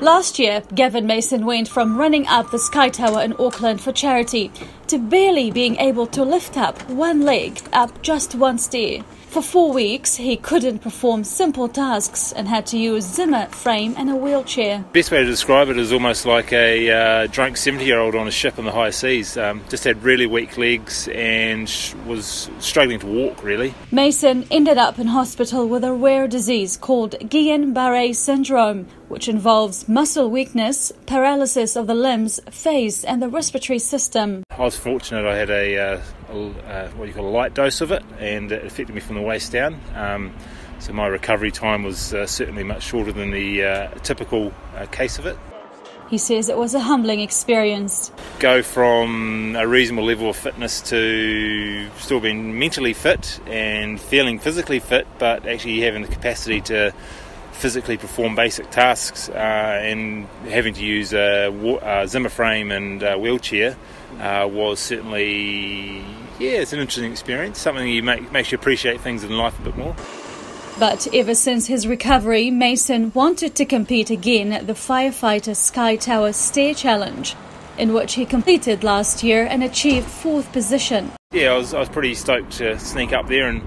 Last year, Gavin Mason went from running up the Skytower in Auckland for charity to barely being able to lift up one leg up just one stair. For 4 weeks, he couldn't perform simple tasks and had to use Zimmer frame and a wheelchair. Best way to describe it is almost like a drunk 70-year-old on a ship in the high seas. Just had really weak legs and was struggling to walk, really. Mason ended up in hospital with a rare disease called Guillain-Barré syndrome, which involves muscle weakness, paralysis of the limbs, face and the respiratory system. I was fortunate. I had a light dose of it, and it affected me from the waist down. So my recovery time was certainly much shorter than the typical case of it. He says it was a humbling experience. Go from a reasonable level of fitness to still being mentally fit and feeling physically fit, but actually having the capacity to physically perform basic tasks and having to use a Zimmer frame and a wheelchair was certainly, it's an interesting experience, something you makes you appreciate things in life a bit more. But ever since his recovery, Mason wanted to compete again at the Firefighter Skytower Stair Challenge, in which he competed last year and achieved 4th position. Yeah, I was pretty stoked to sneak up there and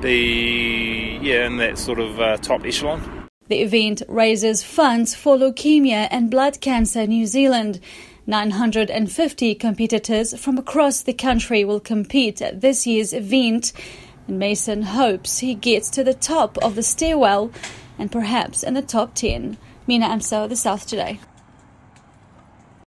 be in that sort of top echelon. The event raises funds for Leukemia and Blood Cancer New Zealand. 950 competitors from across the country will compete at this year's event, and Mason hopes he gets to the top of the stairwell and perhaps in the top 10. Meena.amso, The South Today.